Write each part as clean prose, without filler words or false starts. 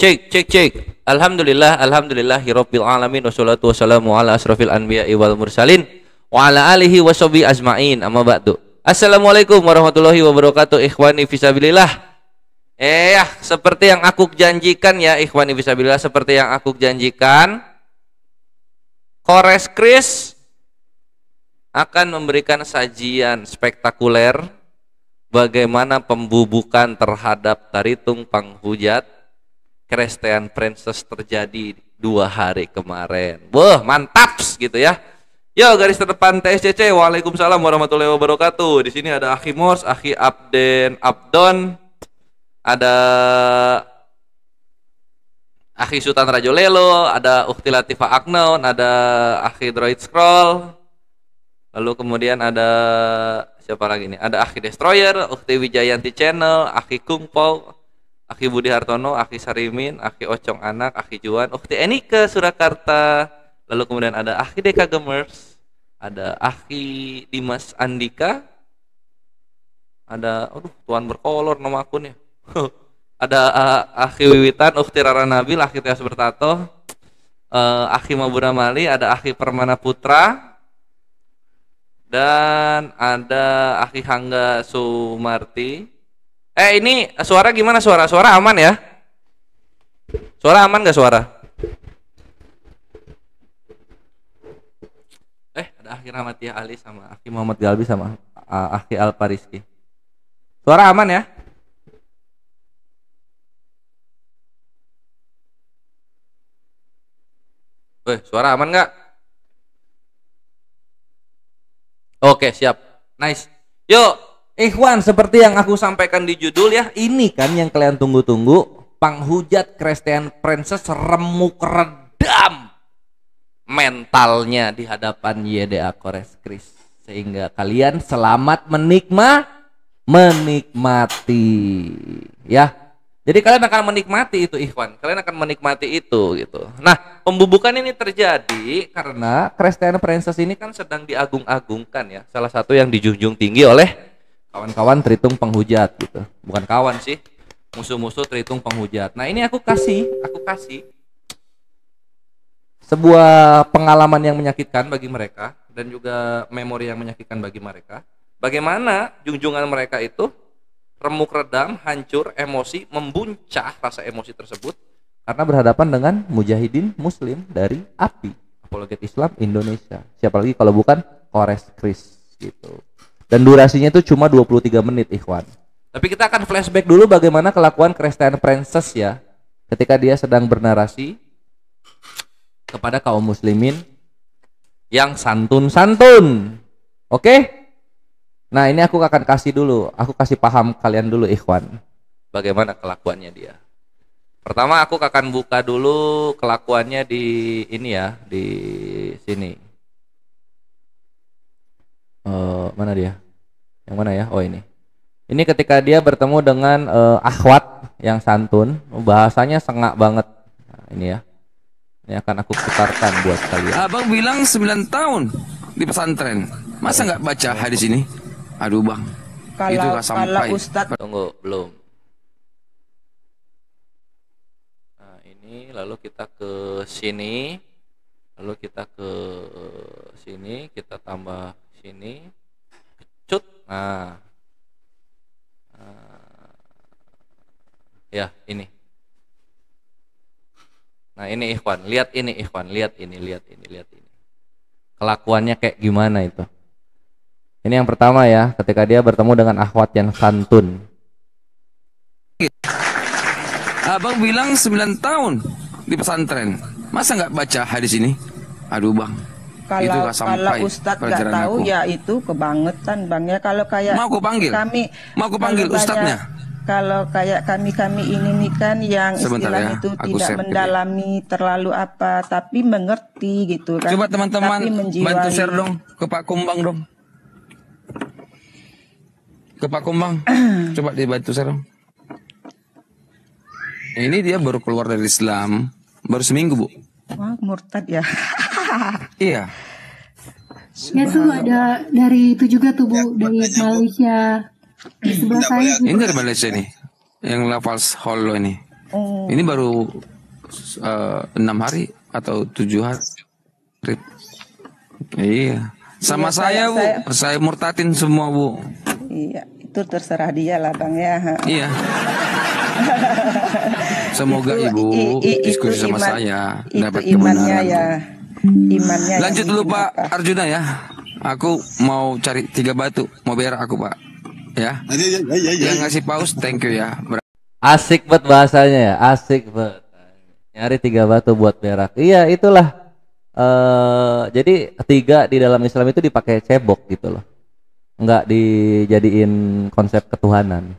Cek, cek, cek. Alhamdulillah, alhamdulillahirabbil alamin wassalatu wassalamu ala asrofil anbiya'i wal mursalin wa ala alihi washabihi ajmain. Amma ba'du. Assalamualaikum warahmatullahi wabarakatuh. Ikhwani fisabilillah. Seperti yang aku janjikan ya, ikhwani fisabilillah, seperti yang aku janjikan, Kores Kris akan memberikan sajian spektakuler bagaimana pembubukan terhadap Taritung Panghujat Christian Princess terjadi 2 hari kemarin. Wah, mantap gitu ya. Yo, garis terdepan TSCC. Waalaikumsalam warahmatullahi wabarakatuh. Di sini ada Akhi Mors, Akhi Abden Abdon, ada Akhi Sultan Rajolelo, ada Ukhti Latifah Agnon, ada Akhi Droid Scroll. Lalu kemudian ada siapa lagi nih? Ada Akhi Destroyer, Ukhti Wijayanti Channel, Akhi Kungpau, Akhi Budi Hartono, Akhi Sarimin, Akhi Ocong Anak, Akhi Juan, Ukhti Enika Surakarta. Lalu kemudian ada Akhi Deka Gemers, ada Akhi Dimas Andika, ada tuan berkolor nama akunnya. Ada Akhi Wiwitan, Ukhti Rara Nabil, Akhi Tias Bertato, Akhi Mabura Mali, ada Akhi Permana Putra, dan ada Akhi Hangga Sumarti. Ini suara gimana suara? Suara aman ya? Suara aman gak suara? Ada Akhi Rahmatiyah Ali sama Akhi Muhammad Galbi sama Akhi Alpariski. Suara aman ya? Suara aman nggak? Oke, siap. Nice. Yuk, ikhwan, seperti yang aku sampaikan di judul ya, ini kan yang kalian tunggu-tunggu, Panghujat Christian Princess remuk redam mentalnya di hadapan YDA Kores Kris, sehingga kalian selamat menikmati ya. Jadi kalian akan menikmati itu, ikhwan. Kalian akan menikmati itu gitu. Nah, pembubukan ini terjadi karena Christian Princess ini kan sedang diagung-agungkan ya. Salah satu yang dijunjung tinggi oleh kawan-kawan Taritung Panghujat gitu. Bukan kawan sih, musuh-musuh Taritung Panghujat. Nah, ini aku kasih sebuah pengalaman yang menyakitkan bagi mereka dan juga memori yang menyakitkan bagi mereka. Bagaimana junjungan mereka itu remuk redam, hancur, emosi, membuncah rasa emosi tersebut karena berhadapan dengan mujahidin muslim dari API, Apologet Islam Indonesia. Siapa lagi kalau bukan Kores Kris gitu. Dan durasinya itu cuma 23 menit, ikhwan. Tapi kita akan flashback dulu bagaimana kelakuan Christian Princess ya, ketika dia sedang bernarasi kepada kaum muslimin yang santun-santun. Oke? Nah, ini aku akan kasih paham kalian dulu, ikhwan, bagaimana kelakuannya dia. Pertama aku akan buka dulu kelakuannya di ini ya, di sini. Mana dia? Yang mana ya? Oh, ini. Ini ketika dia bertemu dengan akhwat yang santun, bahasanya sengak banget. Nah, ini ya. Ini akan aku putarkan buat kalian. Abang bilang 9 tahun di pesantren. Masa nggak baca hadis ini? Aduh bang, itu nggak sampai. Ustadz... Tunggu, belum. Nah, ini lalu kita ke sini, lalu kita ke sini, kita tambah sini, kecut. Nah, ya ini. Nah, ini ikhwan, lihat ini ikhwan, lihat ini. Kelakuannya kayak gimana itu? Ini yang pertama ya, ketika dia bertemu dengan akhwat yang santun. Abang bilang 9 tahun di pesantren. Masa nggak baca hadis ini? Aduh bang, itu nggak sampai. Kalau Ustadz nggak tahu aku. Ya itu kebangetan bang ya. Kalau kayak mau aku panggil ustadznya. Kalau kayak kami ini nih kan yang istilahnya itu tidak mendalami terlalu apa, tapi mengerti gitu kan. Coba teman-teman bantu share dong ke Pak Kumbang dong. Ke Pak Kumbang, coba dibantu sekarang. Ini dia baru keluar dari Islam, baru seminggu bu. Wah, murtad ya. Iya. Ya tuh ada dari itu juga tuh bu, dari Malaysia. Di sebelah saya. Ini dari Malaysia nih, yang Lafaz Hollow ini. Ini baru 6 hari atau 7 hari. Iya. Sama Iya, saya, Bu. Saya murtatin semua, Bu. Iya, itu terserah dia lah Bang ya. Iya. Semoga Ibu diskusi sama saya dapat imannya kebenaran. ya. Imannya. Lanjut dulu Pak Arjuna ya. Aku mau cari 3 batu, mau berak aku Pak. Ya. Yang ngasih paus, thank you ya. Asik banget bahasanya ya, asik banget. Nyari 3 batu buat berak. Iya, itulah. Jadi 3 di dalam Islam itu dipakai cebok gitu loh. Enggak dijadiin konsep ketuhanan.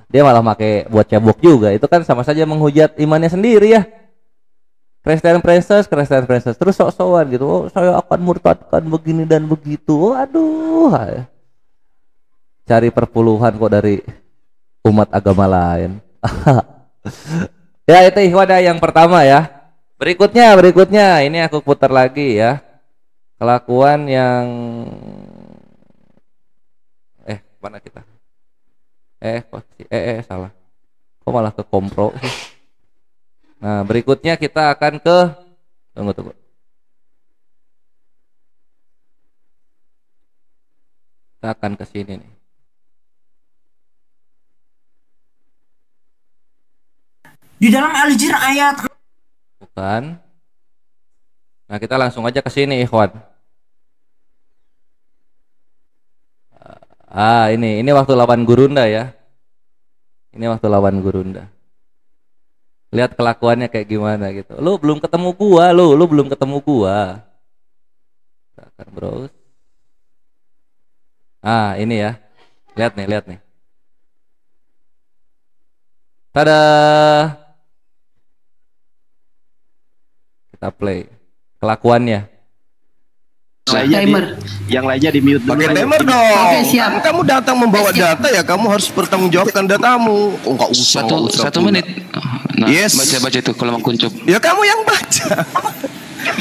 Dia malah pakai buat cebok juga. Itu kan sama saja menghujat imannya sendiri ya. Christian Princess, terus sok-sokan gitu. Oh, saya akan murtadkan begini dan begitu. Aduh. Cari perpuluhan kok dari umat agama lain. Ya, itu ikhwan yang pertama ya. Berikutnya ini aku putar lagi ya. Kelakuan yang mana kita? Salah. Kok malah ke kompro sih? Nah, berikutnya kita akan ke tunggu. Kita akan ke sini nih. Di dalam Al-Jin ayat Bukan. Nah, kita langsung aja ke sini, ikhwan. Ini waktu lawan Gurunda ya. Ini waktu lawan Gurunda. Lihat kelakuannya kayak gimana gitu. Lu belum ketemu gua, lu belum ketemu gua. Kita akan browse. Ini ya. Lihat nih. Tada. Kita play kelakuannya. Timer. Yang lainnya di mute. Pakai timer dong. Oke, siap. Kamu datang membawa data ya, kamu harus bertanggungjawabkan datamu. Oh, enggak usah. Satu menit. Nah, yes. Baca itu kalau mengkuncup. Ya kamu yang baca.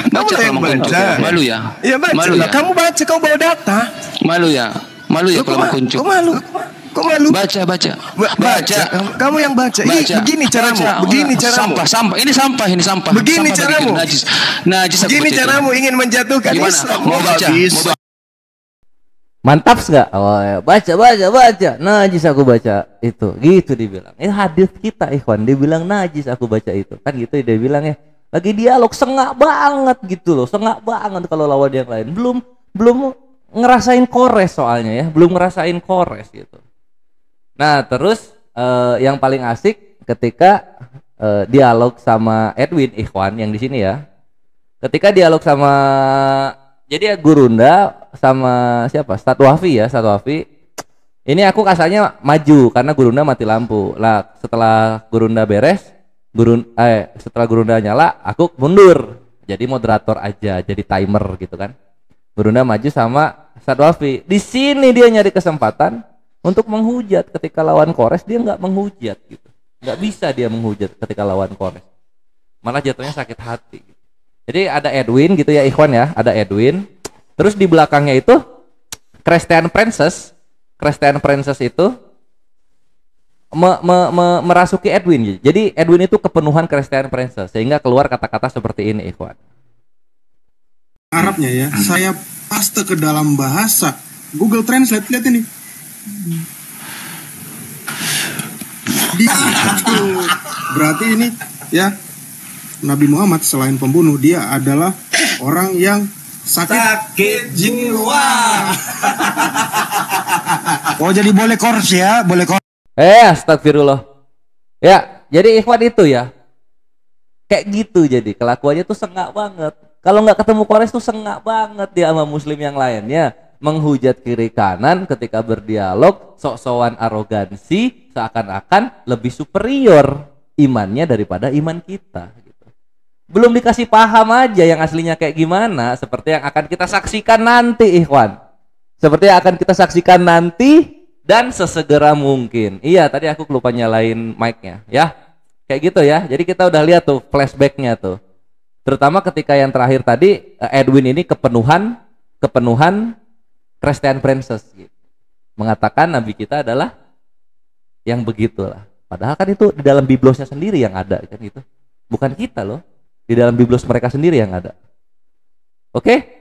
Baca kalau mengkuncup. Malu ya. Iya baca. Malu ya. Kamu baca, kamu bawa data. Malu ya kalau mengkuncup. Kok malu? Baca. Kamu yang baca. Begini caramu. Sampah. Ini sampah. Begini caramu. Najis. Begini caramu ingin menjatuhkan Islam. Mau baca. Mantap nggak? Oh, ya. Baca. Najis aku baca itu. Gitu dibilang. Ini hadis kita, ikhwan. Dia bilang najis aku baca itu. Kan gitu dia bilang ya. Lagi dialog sengak banget gitu loh. Sengak banget kalau lawan yang lain. Belum ngerasain kores soalnya ya. Belum ngerasain kores gitu. Nah, terus yang paling asik ketika dialog sama Edwin ikhwan yang di sini ya. Ketika dialog sama jadi Gurunda sama siapa? Statwafi. Ini aku kasarnya maju karena Gurunda mati lampu. Lah, setelah Gurunda beres, setelah Gurunda nyala, aku mundur. Jadi moderator aja, jadi timer gitu kan. Gurunda maju sama Statwafi. Di sini dia nyari kesempatan untuk menghujat. Ketika lawan kores dia nggak menghujat gitu, nggak bisa dia menghujat ketika lawan kores, malah jatuhnya sakit hati gitu. Jadi ada Edwin gitu ya ikhwan ya, ada Edwin, terus di belakangnya itu Christian Princess itu merasuki Edwin. Jadi Edwin itu kepenuhan Christian Princess sehingga keluar kata-kata seperti ini ikhwan. Arabnya ya, saya paste ke dalam bahasa Google Translate, lihat ini. Berarti ini ya, Nabi Muhammad selain pembunuh, dia adalah orang yang sakit jiwa. Oh, jadi boleh kors ya, boleh kors. Astagfirullah. Ya, jadi ikhwan itu ya kayak gitu, jadi kelakuannya tuh sengak banget. Kalau nggak ketemu kores tuh sengak banget dia sama muslim yang lainnya. Menghujat kiri kanan ketika berdialog, sok-sokan arogansi, seakan-akan lebih superior imannya daripada iman kita gitu. Belum dikasih paham aja yang aslinya kayak gimana, seperti yang akan kita saksikan nanti ikhwan. Seperti yang akan kita saksikan nanti dan sesegera mungkin. Iya, tadi aku lupa nyalain mic-nya ya. Kayak gitu ya. Jadi kita udah lihat tuh flashback-nya tuh. Terutama ketika yang terakhir tadi Edwin ini kepenuhan Christian Princess gitu. Mengatakan Nabi kita adalah yang begitulah. Padahal kan itu di dalam biblosnya sendiri yang ada kan gitu. Bukan kita loh. Di dalam biblos mereka sendiri yang ada. Oke?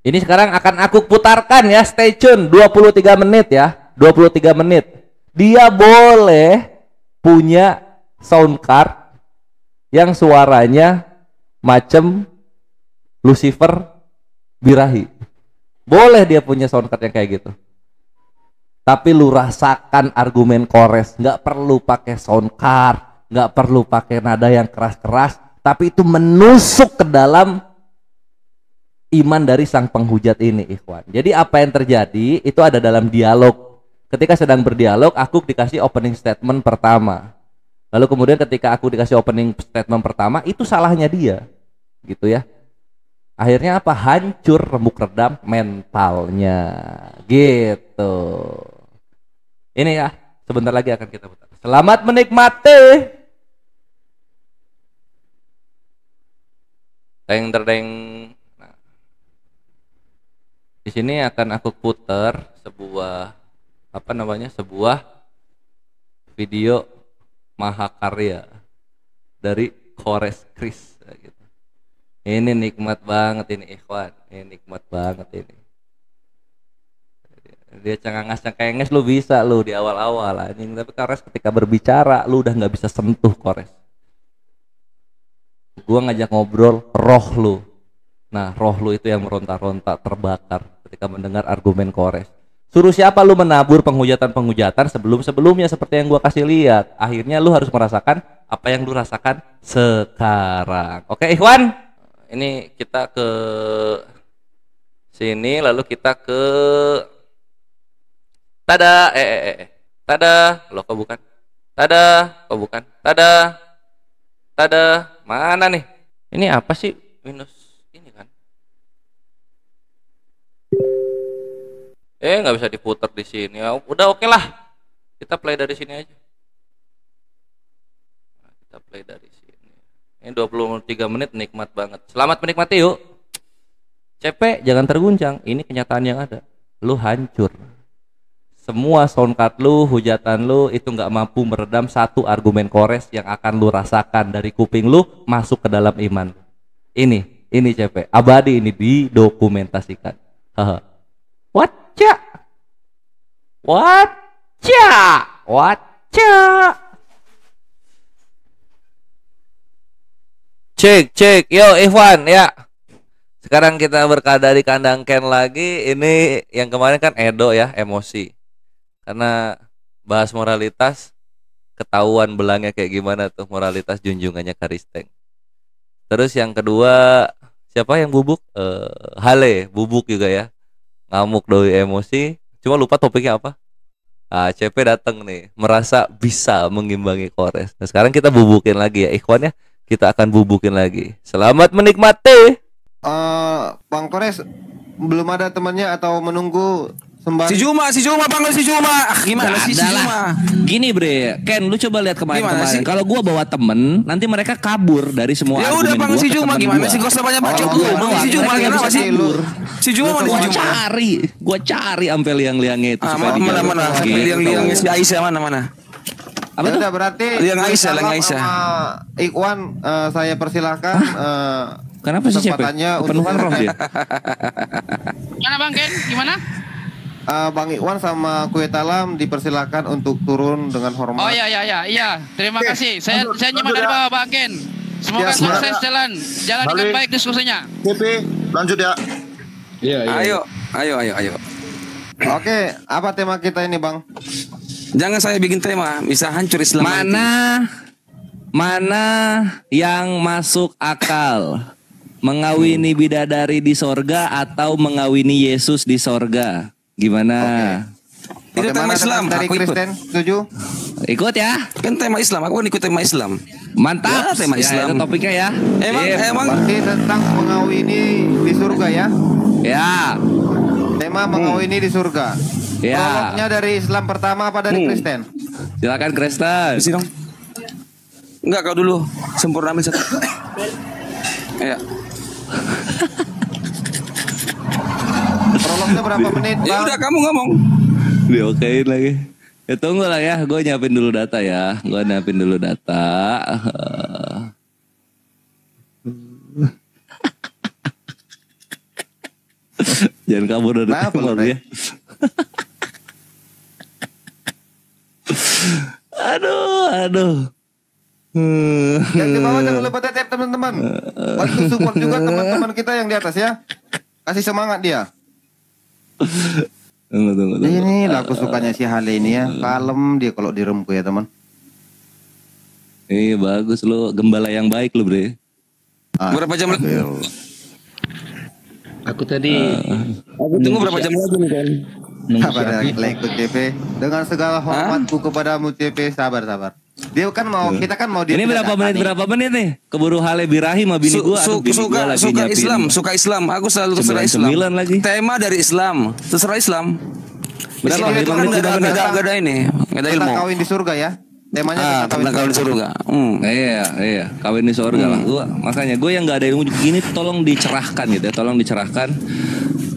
Ini sekarang akan aku putarkan ya, stay tune 23 menit ya. 23 menit. Dia boleh punya sound card yang suaranya macam Lucifer Birahi. Boleh dia punya sound card yang kayak gitu. Tapi lu rasakan argumen Kores, nggak perlu pakai sound card, nggak perlu pakai nada yang keras-keras, tapi itu menusuk ke dalam iman dari sang penghujat ini, ikhwan. Jadi apa yang terjadi itu ada dalam dialog. Ketika sedang berdialog, aku dikasih opening statement pertama. Lalu kemudian ketika aku dikasih opening statement pertama, itu salahnya dia, gitu ya. Akhirnya apa? Hancur remuk redam mentalnya, gitu. Ini ya, sebentar lagi akan kita putar. Selamat menikmati. Teng terdeng. Nah, di sini akan aku putar sebuah sebuah video mahakarya dari Kores Kris. Gitu. Ini nikmat banget ini, ikhwan. Ini nikmat banget ini. Dia cengenges lu bisa lu di awal-awal anjing, tapi Kores ketika berbicara lu udah nggak bisa sentuh Kores. Gua ngajak ngobrol roh lu. Nah, roh lu itu yang meronta-ronta, terbakar ketika mendengar argumen Kores. Suruh siapa lu menabur penghujatan-penghujatan sebelum-sebelumnya seperti yang gua kasih lihat. Akhirnya lu harus merasakan apa yang lu rasakan sekarang. Oke, ikhwan. Ini kita ke sini lalu kita ke tada, tada, loh kok bukan, tada, kok bukan, tada, tada, mana nih? Ini apa sih Windows ini kan? Nggak bisa diputar di sini. Ya, udah oke lah, kita play dari sini aja. Nah, kita play dari sini. Ini 23 menit nikmat banget. Selamat menikmati yuk. CP jangan terguncang. Ini kenyataan yang ada. Lu hancur. Semua soundcard lu, hujatan lu itu nggak mampu meredam satu argumen Kores yang akan lu rasakan dari kuping lu masuk ke dalam iman. Ini CP, abadi ini didokumentasikan. Wacca, cek, yo Ikhwan ya. Sekarang kita berkada di kandang Ken lagi. Ini yang kemarin kan Edo ya, emosi. Karena bahas moralitas, ketahuan belangnya kayak gimana tuh moralitas junjungannya Karisteng. Terus yang kedua, siapa yang bubuk? Hale, bubuk juga ya. Ngamuk doi emosi, cuma lupa topiknya apa. CP datang nih, merasa bisa mengimbangi Kores. Nah sekarang kita bubukin lagi ya, ikhwan ya. Kita akan bubukin lagi. Selamat menikmati. Bang Kores, belum ada temannya atau menunggu sembari? Si Juma panggil si Juma. Gimana sih si Juma? Gini bre, Ken lu coba lihat kemarin. Kalau gua bawa temen, nanti mereka kabur dari semua ya argumen udah panggil si Juma. Gimana sih? Gak usah banyak baca dulu. Si Juma kenapa sih? Si Juma mana? Gua cari sampai liang-liangnya itu. Mana? Liang-liangnya si Aisyah mana? Apa itu? Berarti Liang Aisyah. Ikhwan, saya persilakan. Kenapa sih CP? Penuhan roh dia. Gimana Bang Ken? Gimana? Bang Iwan sama Kue Talam dipersilakan untuk turun dengan hormat. Oh iya. Terima kasih. Saya nyimak dari bawah Bang Ken. Semoga sukses jalan dengan baik diskusinya. Lanjut ya. Iya. Ayo. Oke, apa tema kita ini, Bang? Jangan saya bikin tema, bisa hancur Islam. Mana yang masuk akal? Mengawini bidadari di sorga atau mengawini Yesus di sorga? Gimana? Itu tema Islam. Dari Kristen, setuju? Ikut ya. Kan tema Islam, aku kan ikut tema Islam. Mantap. Ya, tema Islam. Itu topiknya ya. Emang. Berarti tentang mengawini di surga ya? Ya. Tema mengawini di surga. Ya. Prolognya dari Islam pertama apa dari Kristen? Silakan Kristen. Isi dong. Enggak, kau dulu. Sempurna ambil satu. Ya. Prolognya berapa menit, Bang? Ya udah kamu ngomong. Diokein lagi. Ya tunggu lah ya, gue nyiapin dulu data ya. Jangan kabur dari kamar ya. Aduh. Jangan lupa tetep teman-teman. Bantu support juga teman-teman kita yang di atas ya. Kasih semangat dia. Tunggu. Ini lah aku sukanya si Hale ini ya. Kalem dia kalau diremku ya teman. Iya bagus lo, gembala yang baik lo bre. Berapa jam lagi? Aku tadi aku tunggu berapa jam lagi nih kan? Sabar Lekut TV. Dengan segala hormatku kepadamu TV, sabar. Dia kan mau, kita kan mau dia. Ini berapa menit nih? Keburu Hale birahi sama bini gua. Suka Islam. Aku selalu terserah Islam. Lagi. Tema dari Islam, terserah Islam. Berapa? Gak ada ini, gak ada ilmu. Kawin di surga ya. Temanya tentang kawin di surga. Iya, kawin di surga lah. Makanya gue yang nggak ada ilmu gini, tolong dicerahkan gitu, tolong dicerahkan.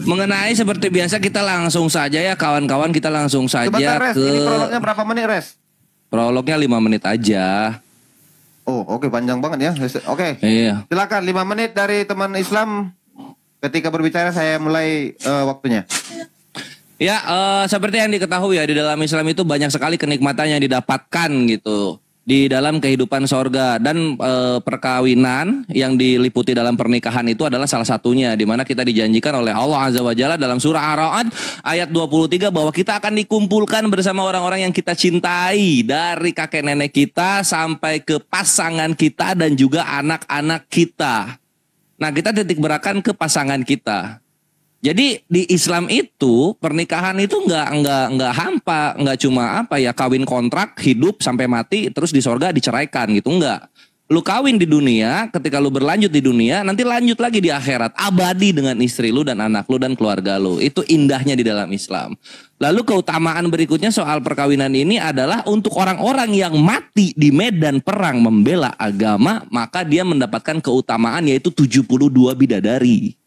Mengenai seperti biasa kita langsung saja ya kawan-kawan, kita langsung saja Res. ke. Ini prolognya berapa menit Res? Prolognya 5 menit aja. Oh oke, panjang banget ya. Oke. Iya. Silakan 5 menit dari teman Islam. Ketika berbicara saya mulai waktunya. Ya, seperti yang diketahui ya, di dalam Islam itu banyak sekali kenikmatan yang didapatkan gitu di dalam kehidupan sorga, dan perkawinan yang diliputi dalam pernikahan itu adalah salah satunya, di mana kita dijanjikan oleh Allah Azza wa Jalla dalam surah Ar-Ra'd ayat 23 bahwa kita akan dikumpulkan bersama orang-orang yang kita cintai, dari kakek nenek kita sampai ke pasangan kita dan juga anak-anak kita. Nah, kita titik beratkan ke pasangan kita. Jadi di Islam itu pernikahan itu nggak hampa, nggak cuma kawin kontrak hidup sampai mati terus di sorga diceraikan gitu, nggak. Lu kawin di dunia, ketika lu berlanjut di dunia, nanti lanjut lagi di akhirat, abadi dengan istri lu dan anak lu dan keluarga lu. Itu indahnya di dalam Islam. Lalu keutamaan berikutnya soal perkawinan ini adalah untuk orang-orang yang mati di medan perang membela agama, maka dia mendapatkan keutamaan yaitu 72 bidadari.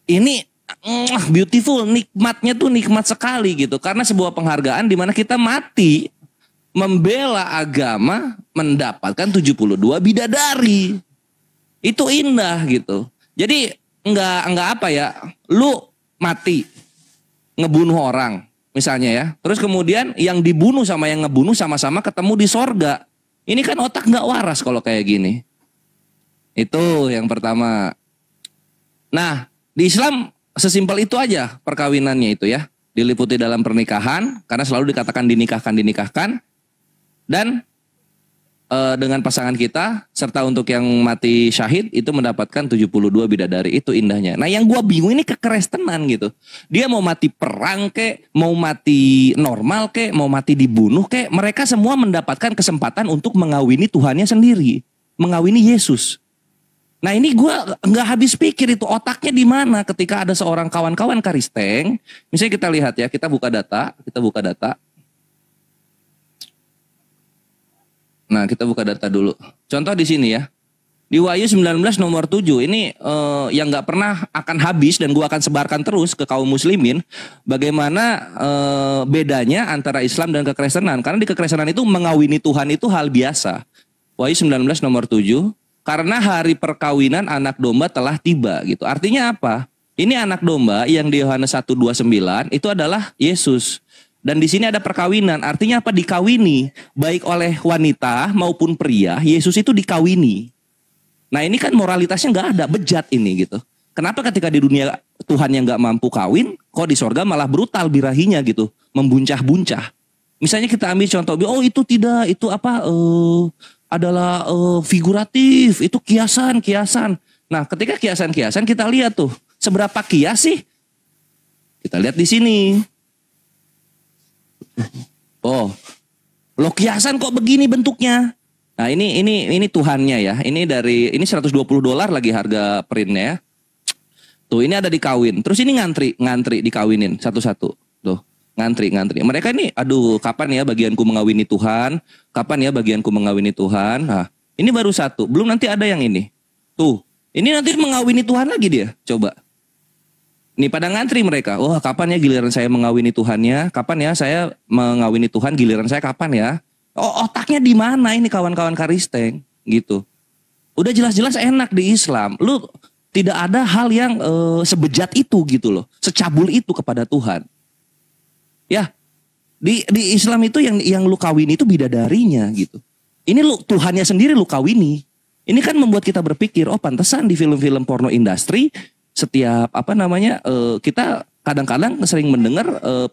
Ini beautiful, nikmatnya tuh nikmat sekali gitu, karena sebuah penghargaan di mana kita mati membela agama mendapatkan 72 bidadari. Itu indah gitu. Jadi enggak lu mati ngebunuh orang misalnya ya, terus kemudian yang dibunuh sama yang ngebunuh sama-sama ketemu di sorga. Ini kan otak nggak waras kalau kayak gini. Itu yang pertama. Nah, di Islam sesimpel itu aja perkawinannya itu ya. Diliputi dalam pernikahan, karena selalu dikatakan dinikahkan. Dan dengan pasangan kita, serta untuk yang mati syahid, itu mendapatkan 72 bidadari. Itu indahnya. Nah, yang gua bingung ini kekerastenan gitu. Dia mau mati perang kek, mau mati normal kek, mau mati dibunuh kek, mereka semua mendapatkan kesempatan untuk mengawini Tuhannya sendiri. Mengawini Yesus. Nah, ini gue nggak habis pikir itu otaknya di mana ketika ada seorang kawan-kawan Karisteng. Misalnya kita lihat ya, kita buka data. Nah, kita buka data dulu. Contoh di sini ya, di Wahyu 19 nomor 7 ini yang nggak pernah akan habis dan gue akan sebarkan terus ke kaum muslimin. Bagaimana bedanya antara Islam dan kekristenan? Karena di kekristenan itu mengawini Tuhan itu hal biasa. Wahyu 19 nomor 7. Karena hari perkawinan anak domba telah tiba gitu. Artinya apa? Ini anak domba yang di Yohanes 1:29 itu adalah Yesus. Dan di sini ada perkawinan. Artinya apa? Dikawini. Baik oleh wanita maupun pria, Yesus itu dikawini. Nah, ini kan moralitasnya nggak ada, bejat ini gitu. Kenapa ketika di dunia Tuhan yang nggak mampu kawin, kok di sorga malah brutal birahinya gitu, membuncah-buncah. Misalnya kita ambil contoh, oh itu tidak, itu adalah figuratif, itu kiasan. Nah, ketika kiasan kita lihat tuh, seberapa kias sih? Kita lihat di sini. Oh, lo kiasan kok begini bentuknya? Nah, ini Tuhannya ya. Ini $120 lagi harga printnya ya. Tuh, ini ada dikawin. Terus ini ngantri dikawinin satu-satu. Tuh. Ngantri. Mereka ini, aduh, kapan ya bagianku mengawini Tuhan? Nah, ini baru satu. Belum nanti ada yang ini. Tuh, ini nanti mengawini Tuhan lagi dia. Coba. Nih pada ngantri mereka. Oh, kapan ya giliran saya mengawini Tuhannya? Kapan ya saya mengawini Tuhan? Giliran saya kapan ya? Oh, otaknya di mana ini kawan-kawan Karisteng gitu. Udah jelas-jelas enak di Islam. Lu tidak ada hal yang sebejat itu gitu loh. Secabul itu kepada Tuhan. Ya. Di Islam itu yang lu kawini itu bidadarinya gitu. Ini lu Tuhannya sendiri lu kawini. Ini kan membuat kita berpikir, oh pantesan di film-film porno industri setiap kita kadang-kadang sering mendengar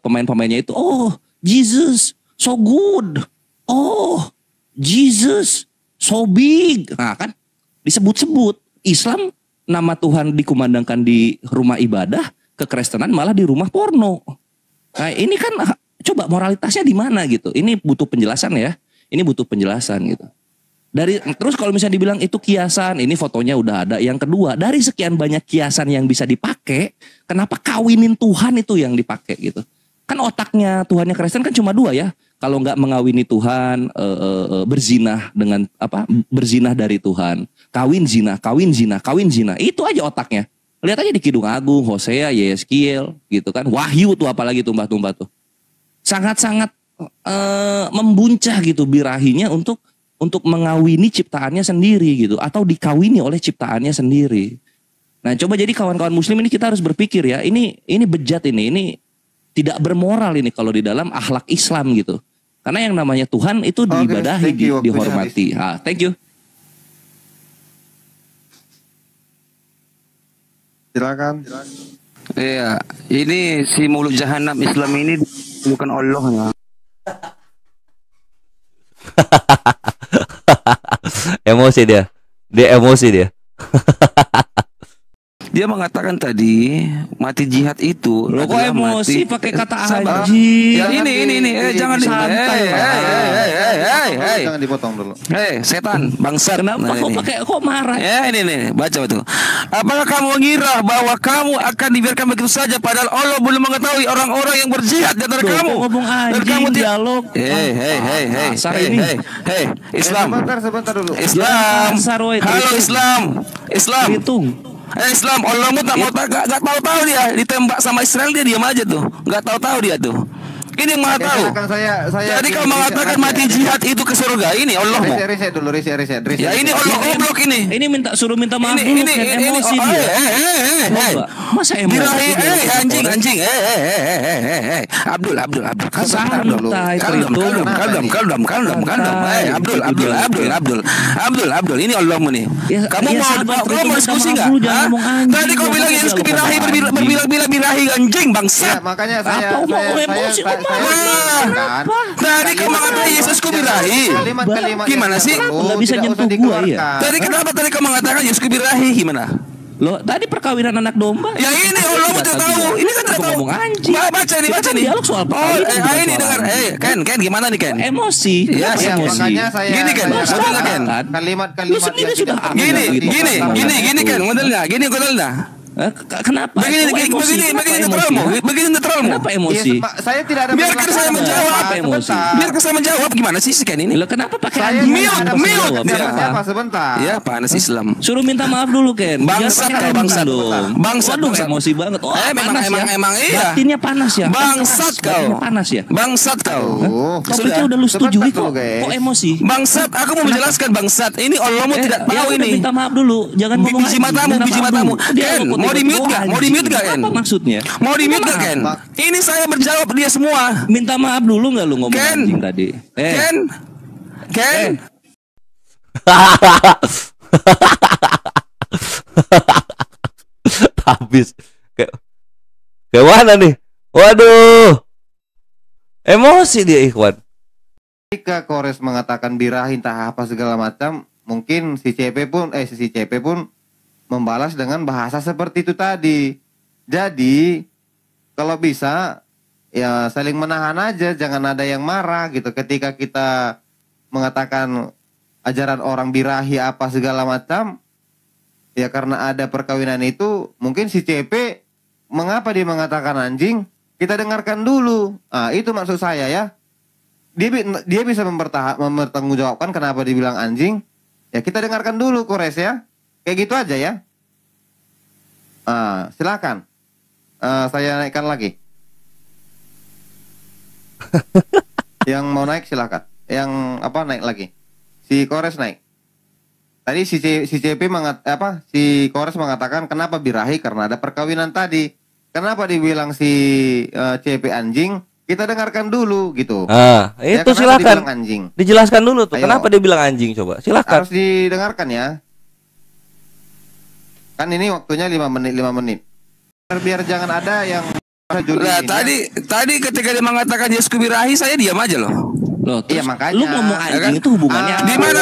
pemain-pemainnya itu, oh Jesus so good, oh Jesus so big. Nah kan disebut-sebut. Islam nama Tuhan dikumandangkan di rumah ibadah, kekristenan malah di rumah porno. Nah ini kan coba moralitasnya di mana gitu. Ini butuh penjelasan ya. Ini butuh penjelasan gitu. Terus kalau misalnya dibilang itu kiasan, ini fotonya udah ada. Yang kedua, dari sekian banyak kiasan yang bisa dipakai, kenapa kawinin Tuhan itu yang dipakai gitu? Kan otaknya Tuhannya Kristen kan cuma dua ya. Kalau nggak mengawini Tuhan, berzinah dengan berzinah dari Tuhan, kawin zina, kawin zina, kawin zina. Itu aja otaknya. Lihat aja di Kidung Agung, Hosea, Yeskiel, gitu kan. Wahyu tuh apalagi tumbah-tumbah tuh. Sangat-sangat membuncah gitu birahinya untuk mengawini ciptaannya sendiri gitu, atau dikawini oleh ciptaannya sendiri. Nah, coba jadi kawan-kawan muslim ini kita harus berpikir ya, ini bejat ini tidak bermoral ini kalau di dalam akhlak Islam gitu. Karena yang namanya Tuhan itu diibadahi, dihormati. Thank you. Silakan. Iya, ini si mulut jahanam Islam ini bukan Allah ya. Emosi dia emosi dia. Dia mengatakan tadi mati jihad itu. Lo kok emosi pakai kata haji? Ya, ini jangan santai. Jangan dipotong dulu. Setan, bangsat. Kenapa kok marah? Ya ini baca betul. Apakah kamu mengira bahwa kamu akan dibiarkan begitu saja padahal Allah belum mengetahui orang-orang yang berjihad di antara kamu? Ngomong anjing dialog. Islam. Sebentar dulu. Islam. Halo Islam. Hitung. Islam, Allahmu gak tahu dia ditembak sama Israel, dia diam aja tuh, gak tahu dia tuh. Ini yang maha tahu. Jadi kau mengatakan mati jihad itu ke surga, ini Allah mau. Riset dulu. Ya ini Allah goblok ini. Ini suruh minta maaf dulu kan emosi dia. Masa emosi? Birahi, anjing. Abdul. Abdul. Ini Allahmu nih. Kamu mau diskusi nggak? Tadi kau bilang Yesus birahi berbilang birahi anjing bangsa. Makanya saya tadi kau mengatakan Yesus birahi. Gimana sih? Nggak bisa nyentuh gua ya. Tadi kenapa tadi kau mengatakan Yesus birahi gimana? Loh, tadi perkawinan anak domba. Ya ini Allah tidak tahu. Ini kan tidak tahu. Ngomong anjing. Baca nih. Dialog soal perkawinan. Ini dengar. Ken gimana nih Ken? Emosi. Ya, makanya saya gini Ken. Kalimat-kalimat lu sendiri sudah gini Ken. Modelnya. Kenapa? Begini netralmu. Kenapa emosi? Saya tidak ada. Biarkan saya menjawab. Biarkan saya menjawab. Gimana sih Ken ini? Lo kenapa pakai anjing? Mute. Sebentar. Ya, panas Islam. Suruh minta maaf dulu Ken. Bangsat dong. Bangsat emosi banget. Oh, emang iya. Batinnya panas ya. Bangsat kau. Panas ya. Bangsat kau. Topiknya udah lu setujui kok emosi. Bangsat, aku mau menjelaskan bangsat. Ini Allahmu tidak tahu ini. Minta maaf dulu. Jangan ngomong biji matamu. Ken, mau di mute gak Ken? Apa maksudnya? Mau di mute gak Ken? Ini saya menjawab dia semua. Minta maaf dulu gak lu ngomong anjing tadi? Ken. Habis. Kayak mana nih? Waduh. Emosi dia Ikhwan. Ketika Kores mengatakan birahi entah apa segala macam, mungkin si CP pun membalas dengan bahasa seperti itu tadi. Jadi kalau bisa ya saling menahan aja, jangan ada yang marah gitu ketika kita mengatakan ajaran orang birahi apa segala macam. Ya karena ada perkawinan itu, mungkin si CP mengapa dia mengatakan anjing? Kita dengarkan dulu. Itu maksud saya ya. Dia bisa mempertanggungjawabkan kenapa dibilang anjing. Ya kita dengarkan dulu Kores ya. Kayak gitu aja ya. Silakan. saya naikkan lagi. Yang mau naik silakan. Yang apa naik lagi? Si Kores naik. Tadi si CP si Kores mengatakan kenapa birahi karena ada perkawinan tadi. Kenapa dibilang si CP anjing? Kita dengarkan dulu gitu. Itu ya, silakan. Anjing. Dijelaskan dulu tuh. Ayo. Kenapa dia bilang anjing coba? Silakan. Harus didengarkan ya. Kan ini waktunya 5 menit. Biar jangan ada yang Nah, tadi ketika dia mengatakan Yesus birahi, saya diam aja loh. Loh, iya makanya. Lu ngomong anjing itu hubungannya di mana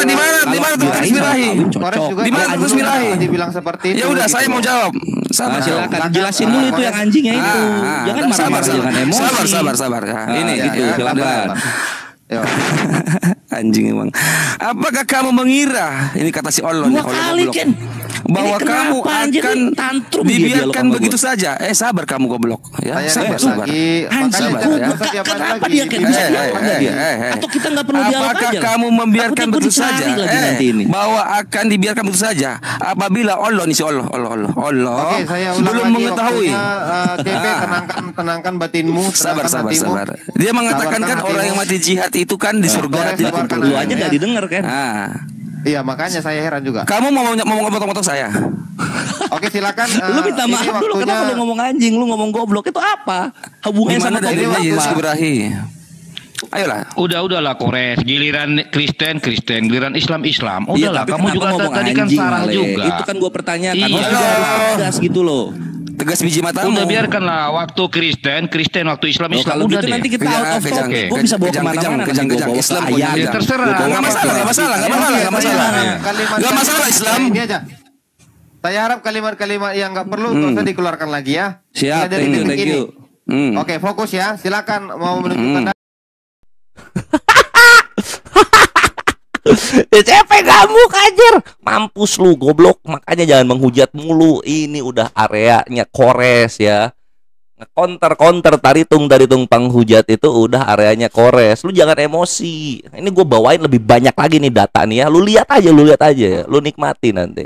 tugas birahi? Di mana tugas birahi? Dibilang seperti itu. Ya udah, saya mau jawab. Sabar, silakan jelasin dulu itu yang anjingnya itu. Jangan marah-marah dengan emosi. Sabar. Ini gitu, silakan. Anjing emang. Apakah kamu mengira, ini kata si Allah nih, bahwa kamu akan dibiarkan begitu saja? Sabar kamu goblok. Ya, sabar. Kenapa dia kayak bisa atau kita nggak perlu dialog aja? Apakah kamu membiarkan begitu saja? Bahwa akan dibiarkan begitu saja apabila Allah nih si Allah. Oke, saya belum mengetahui. CP tenangkan batinmu. Sabar. Dia mengatakan kan orang yang mati jihad itu kan di surga. Lu aja nggak didengar kan? Iya, makanya saya heran juga. Kamu mau ngomong saya? Oke, silakan. Lu minta maaf dulu, kenapa lu ngomong anjing, lu ngomong goblok, itu apa? Hubungannya sama dalilnya Yesus birahi? Ayolah. Udahlah Kores, giliran Kristen, giliran Islam. Udahlah, kamu juga tadi kan sarang juga. Itu kan gua pertanyakan. Tegas gitu loh. Tegas biji matamu. Udah biarkanlah waktu Kristen, waktu Islam. Kalau udah gitu deh. nanti kita out of topic. Gue bisa bawa kemana-mana. Kejang Islam ya terserah. Gak masalah Islam. Ini aja. Saya harap kalimat-kalimat yang nggak perlu nggak usah dikeluarkan lagi ya. Siap. Thank you. Oke, fokus ya. Silakan mau menunjukkan. Capek kamu kajer. Mampus lu goblok. Makanya jangan menghujat mulu. Ini udah areanya Kores ya. Counter taritung penghujat itu udah areanya Kores. Lu jangan emosi. Ini gue bawain lebih banyak lagi nih data nih ya. Lu lihat aja. Lu nikmati nanti.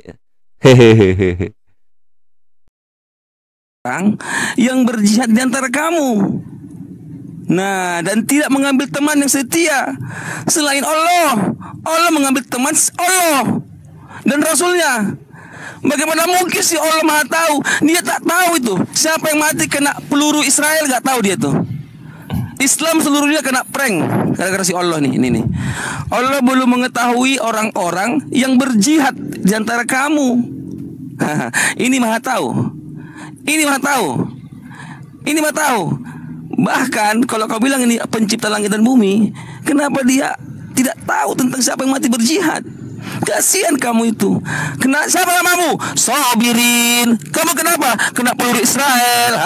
Hehehe. Yang berjihad di antara kamu. Nah, dan tidak mengambil teman yang setia selain Allah. Allah mengambil teman Allah dan Rasulnya. Bagaimana mungkin sih Allah Maha tahu? Dia tak tahu itu siapa yang mati kena peluru Israel, gak tahu dia tuh. Islam seluruhnya kena prank gara-gara si Allah nih. Ini Allah belum mengetahui orang-orang yang berjihad di antara kamu. Ini Maha tahu. Ini Maha tahu. Bahkan kalau kau bilang ini pencipta langit dan bumi, kenapa dia tidak tahu tentang siapa yang mati berjihad? Kasihan kamu itu. Siapa namamu? Sabirin. Kamu kenapa? Kena peluru Israel,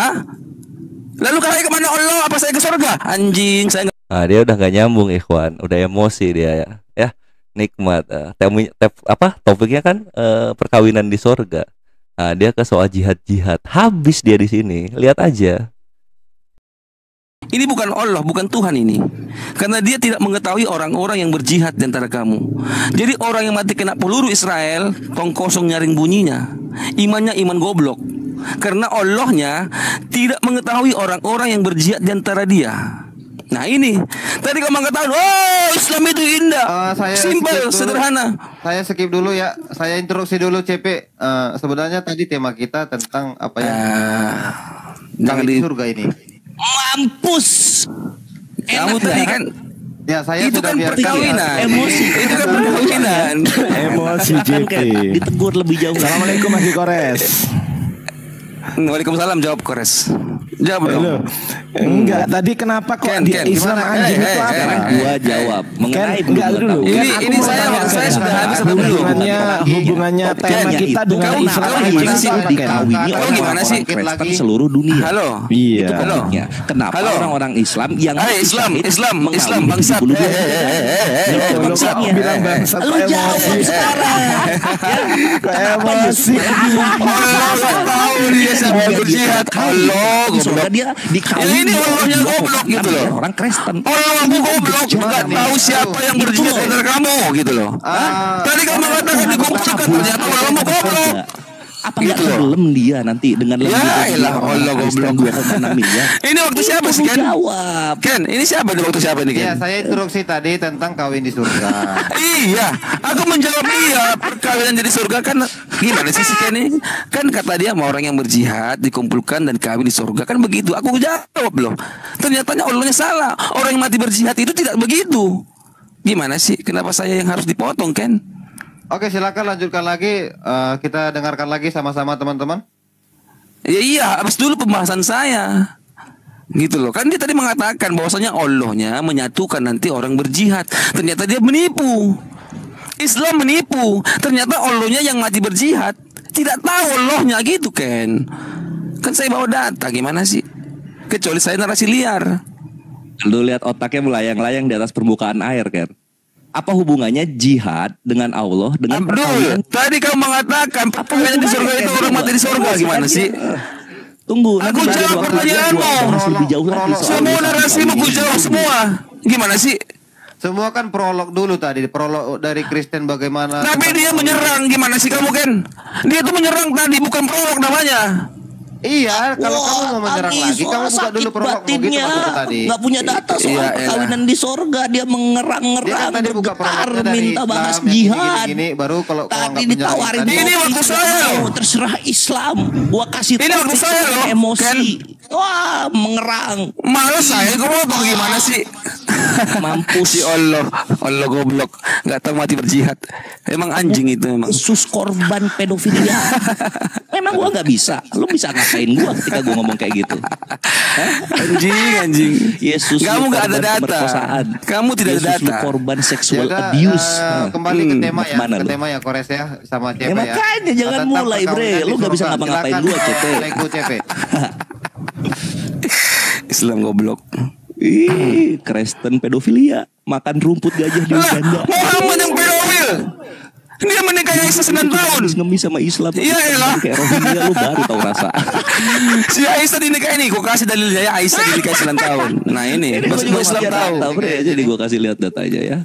Lalu kalian kemana Allah? Apa saya ke surga? Anjing, saya dia udah gak nyambung, ikhwan. Udah emosi dia ya. Nikmat. Topiknya kan perkawinan di surga. Dia ke soal jihad. Habis dia di sini. Lihat aja. Ini bukan Allah, bukan Tuhan ini. Karena dia tidak mengetahui orang-orang yang berjihad di antara kamu. Jadi orang yang mati kena peluru Israel, tong kosong nyaring bunyinya. Imannya iman goblok. Karena Allahnya tidak mengetahui orang-orang yang berjihad di antara dia. Nah ini, tadi kamu mengatakan, Islam itu indah, simpel, sederhana. Saya skip dulu ya, saya introduksi dulu CP. Sebenarnya tadi tema kita tentang apa ya? Jangan di surga ini. Mampus. Kamu tadi kan ya saya itu kan perkawinan. Emosi. Itu kan perkawinan. Emosi JP. Ditegur lebih jauh. Assalamualaikum Mas Kores. Waalaikumsalam, jawab Kores. Jawab dong. Enggak, tadi kenapa kok di Islam anjing itu apa? Gua jawab mengenai dulu. Ini saya sudah habis hubungannya tema kita dengan Islam gimana sih? Kau gimana sih? Kristen seluruh dunia. Halo. Iya. Kenapa orang-orang Islam yang Islam bangsat. Bangsat bilang bangsat. Lu jawab sekarang. Emosi. Tahu dia siapa berjihad. Allah, goblok. Dia dikawin. Ini Allahnya goblok gitu loh. Orang Kristen. Allah goblok, nggak tahu siapa yang berjihad antara kamu gitu loh. Tadi kamu mengatakan di goblok, ternyata Allahmu goblok. Apa nggak tenggelam dia nanti dengan lebih Allah goblok. 2,6 miliar? Ini waktu siapa sih Ken? Jawab. Ken, ini siapa di waktu siapa nih Ken? Ya, saya instruksi tadi tentang kawin di surga. Iya, aku menjawab dia perkawinan jadi surga kan gimana sih si Ken ini? Kan kata dia mau orang yang berjihad dikumpulkan dan kawin di surga kan begitu. Aku jawab loh. Ternyata Allahnya salah. Orang yang mati berjihad itu tidak begitu. Gimana sih? Kenapa saya yang harus dipotong Ken? Oke, silakan lanjutkan lagi. Kita dengarkan lagi sama-sama teman-teman. Ya iya, habis dulu pembahasan saya. Gitu loh. Kan dia tadi mengatakan bahwasanya Allahnya menyatukan nanti orang berjihad. Ternyata dia menipu. Islam menipu. Ternyata Allahnya yang mati berjihad. Tidak tahu Allahnya gitu Ken. Kan saya bawa data, gimana sih? Kecuali saya narasi liar. Lu lihat otaknya melayang-layang di atas permukaan air Ken. Apa hubungannya jihad dengan Allah dengan perkawinan? Tadi kamu mengatakan perkawinan di surga itu orang mati di surga, gimana sih? Tunggu, aku jawab pertanyaanmu. Semua narasimu aku jawab semua. Gimana sih? Semua kan prolog dulu tadi, prolog dari Kristen bagaimana. Tapi dia menyerang, gimana sih kamu Ken? Dia tuh menyerang tadi, bukan prolog namanya. Iya, kalau kamu mau menyerang lagi, kamu buka dulu prolog gitu tadi. Nggak punya data soal perkawinan di sorga, dia mengerang-ngerang, tadi buka prolognya dari minta bahas jihad. Gini, baru kalau tadi ditawarin ini waktu saya loh. Terserah Islam, gua kasih ini waktu saya loh. Emosi. Wah, mengerang. Malas saya, kamu mau gimana sih? Mampus si Allah goblok, nggak tahu mati berjihad. Emang anjing itu memang. Yesus korban pedofilia. Memang gua nggak bisa. Lu bisa ngapain gua ketika gua ngomong kayak gitu? Anjing. Yesus. Kamu nggak ada data. Kamu tidak ada data. Yesus korban seksual abuse. Kembali ke tema ya, ke tema ya Kores ya sama CP ya. Makanya jangan mulai bre. Lu nggak bisa ngapa-ngapain gua CP. Islam goblok. Ih, Kristen pedofilia, makan rumput gajah di Uganda. Muhammad yang pedofil. Dia menikahi Aisyah 9 tahun. Ngemis sama Islam. Iya elah. Kayak Rohingya lu baru tahu rasa. Si Aisyah dinikahi nih, gua kasih dalilnya ya Aisyah dinikahi 9 tahun. Nah ini, gua Islam tahu. Jadi gua kasih lihat datanya ya.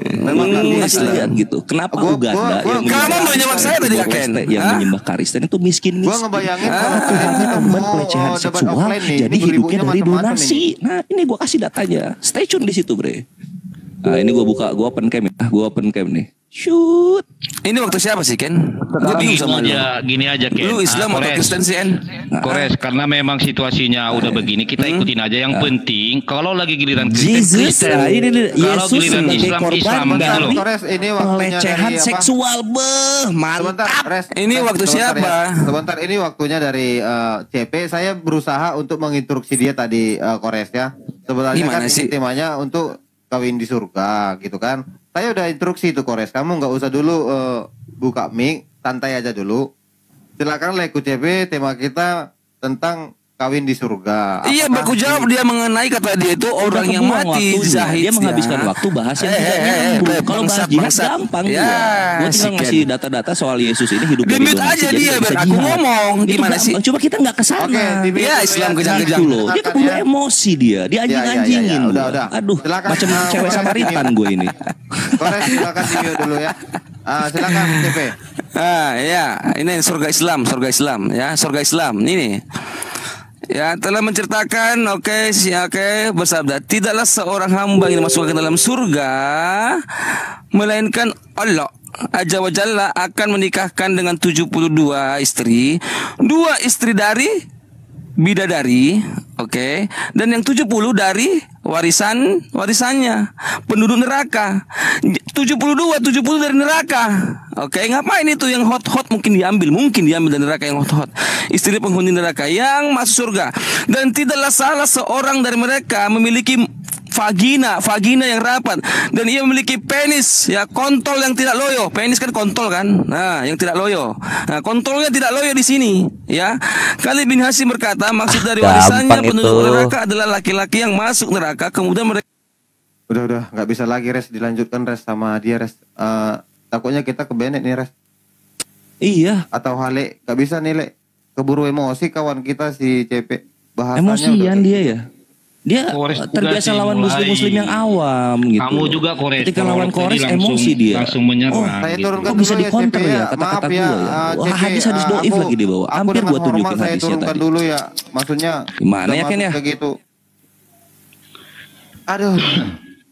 Memang lihat gitu. Kenapa Uganda yang kamu menjawab saya tadi Ken yang menyembah Kristen itu miskin. Gua ngebayangin korban pelecehan seksual jadi hidupnya dari donasi. Nah ini gua kasih datanya. Stay tune di situ bre. Nah ini gua open cam ya. Gua open cam nih. Shoot. Ini waktu siapa sih Ken? Gini aja Ken. Lu Islam atau Kristen sih Ken? Kores, karena memang situasinya udah begini, kita ikutin aja. Yang penting kalau lagi giliran Kristen, kalau giliran Islam dulu. Kores, ini waktunya pelecehan seksual mantap. Ini waktu siapa? Sebentar, ini waktunya dari CP. Saya berusaha untuk menginstruksi dia tadi Kores ya. Sebenarnya kan ini temanya untuk kawin di surga gitu kan. Saya udah instruksi itu Kores, kamu nggak usah dulu buka mic, santai aja dulu. Silakan ikut CP, tema kita tentang kawin di surga. Iya, aku jawab dia mengenai kata dia itu orang yang mati zahid. Dia menghabiskan waktu bahas yang tidak nyambung. Kalau bahas jihad gampang gue tinggal ngasih data-data soal Yesus ini hidup dari donasi. Aja dia biar aku ngomong. Gimana sih? Coba kita nggak kesana. Ya Islam kejang-kejang loh. Dia kebawa emosi dia. Dia anjing-anjingin. Aduh, macam cewek Samaritan gue ini. Kores, silakan video dulu ya. Silakan CP. Ya, ini surga Islam ya, surga Islam ini. Ya telah menceritakan oke, bersabda tidaklah seorang hamba yang masuk ke dalam surga melainkan Allah Azza wa Jalla akan menikahkan dengan 72 istri, 2 istri dari bidadari, dan yang 70 dari warisannya penduduk neraka. 72 dari neraka. Ngapain itu yang hot mungkin diambil dari neraka yang hot. Istri penghuni neraka yang masuk surga. Dan tidaklah salah seorang dari mereka memiliki vagina yang rapat dan ia memiliki penis ya, kontol yang tidak loyo. Penis kan kontol kan, nah yang tidak loyo. Nah kontolnya tidak loyo di sini ya. Khalid bin Hasyim berkata maksud dari warisannya penduduk neraka adalah laki-laki yang masuk neraka kemudian mereka. Udah nggak bisa lagi Res, dilanjutkan Res sama dia Res. Takutnya kita kebenet nih Res. Iya. Atau Hale nggak bisa nih Le, keburu emosi kawan kita si CP. Bahasanya emosian dia ya. Dia terbiasa lawan muslim-muslim yang awam gitu. Kamu juga Kores. Ketika lawan Kores emosi dia. Langsung menyerang. Saya gitu. turunkan Kok bisa dulu dikonter CP ya kata-kata gue ya. Wah, hadis-hadis doif aku- lagi dibawa. aku Hampir dengan gue tunjukin hormat saya hadisnya turunkan tadi. dulu ya. Maksudnya Gimana ya udah Ken ya? masuk kayak gitu. Aduh.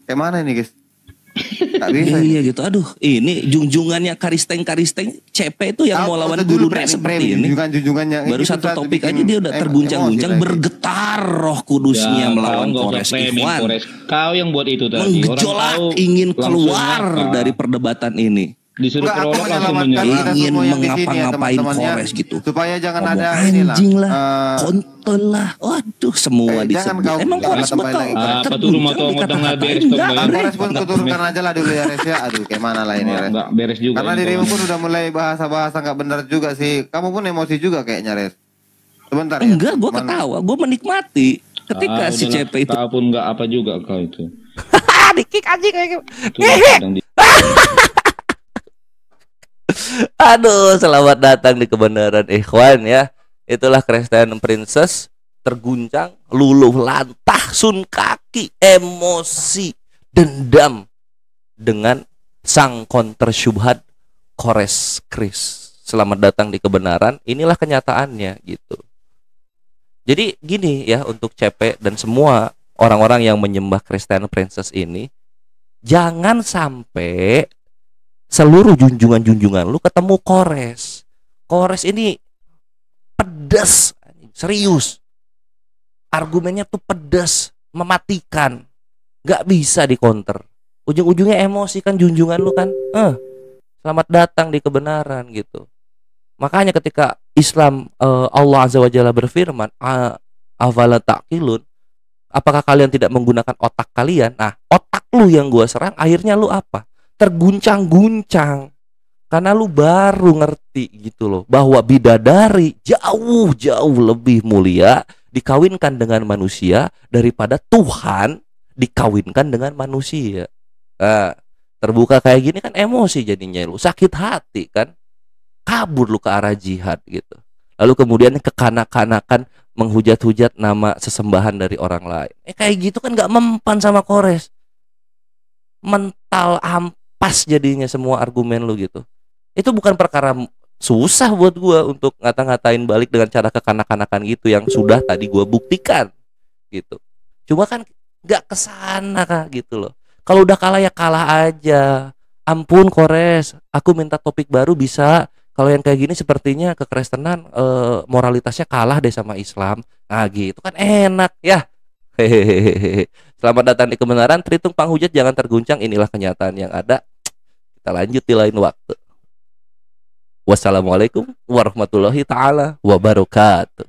Kayak mana ini guys? Tak bisa. Iya gitu. Aduh, ini junjungannya Karisteng CP itu yang mau lawan guru seperti ini. Junjungannya Baru satu topik aja dia udah terguncang-guncang, bergetar roh kudusnya melawan Kores Ikhwan. Kau yang buat itu tadi. Menggejolak ingin keluar dari perdebatan ini. Disuruh Enggak, aku prolog langsung menyelamatkan menyerang. kita Ingin semua yang di sini ya, mengapa-ngapain teman-temannya. Kores gitu. Supaya jangan Ngomong ada inilah. anjing lah, kontol lah, waduh semua jangan disebut. kau- Emang jangan Kores kembali bakal lagi. Apa tuh rumah tangga tengah beres tuh, enggak, Bayar? Kores pun keturunkan aja lah dulu ya Res ya. Aduh kayak mana lah ini Res. Enggak beres juga. Karena ini dirimu kawan. pun udah mulai bahasa-bahasa nggak benar juga sih. Kamu pun emosi juga kayaknya Res. Sebentar ya. Enggak, gue Mana? ketawa, gue menikmati ketika si udahlah, CP itu. kau pun enggak apa juga kau itu. Dikik anjing kayak gitu. Itu sedang di- Aduh, selamat datang di kebenaran ikhwan ya. Itulah Kristen Princess terguncang, luluh lantah, sun kaki, emosi, dendam dengan sang counter syubhat Kores Kris. Selamat datang di kebenaran. Inilah kenyataannya gitu. Jadi gini ya untuk CP dan semua orang-orang yang menyembah Kristen Princess ini, jangan sampai seluruh junjungan-junjungan lu ketemu Kores. Kores ini pedas, serius. Argumennya tuh pedas, mematikan. Gak bisa dikonter. Ujung-ujungnya emosi kan junjungan lu kan. Selamat datang di kebenaran gitu. Makanya ketika Islam Allah Azza wa Jalla berfirman, afala taqilun, apakah kalian tidak menggunakan otak kalian? Nah, otak lu yang gua serang, akhirnya lu apa? Terguncang-guncang karena lu baru ngerti gitu loh bahwa bidadari jauh-jauh lebih mulia dikawinkan dengan manusia daripada Tuhan dikawinkan dengan manusia. Terbuka kayak gini kan emosi jadinya, lu sakit hati kan, kabur lu ke arah jihad gitu. Lalu kemudian kekanak-kanakan menghujat-hujat nama sesembahan dari orang lain. Kayak gitu kan gak mempan sama Kores. Mental ampas jadinya semua argumen lu gitu. Itu bukan perkara susah buat gua untuk ngata-ngatain balik dengan cara kekanak-kanakan gitu yang sudah tadi gua buktikan gitu. Cuma kan gak kesana kah gitu loh. Kalau udah kalah ya kalah aja. Ampun Kores, aku minta topik baru bisa. Kalau yang kayak gini sepertinya kekristenan moralitasnya kalah deh sama Islam. Nah gitu kan enak ya. Hehehe. Selamat datang di kebenaran. Tritung panghujat jangan terguncang. Inilah kenyataan yang ada. Kita lanjut di lain waktu. Wassalamualaikum warahmatullahi taala wabarakatuh.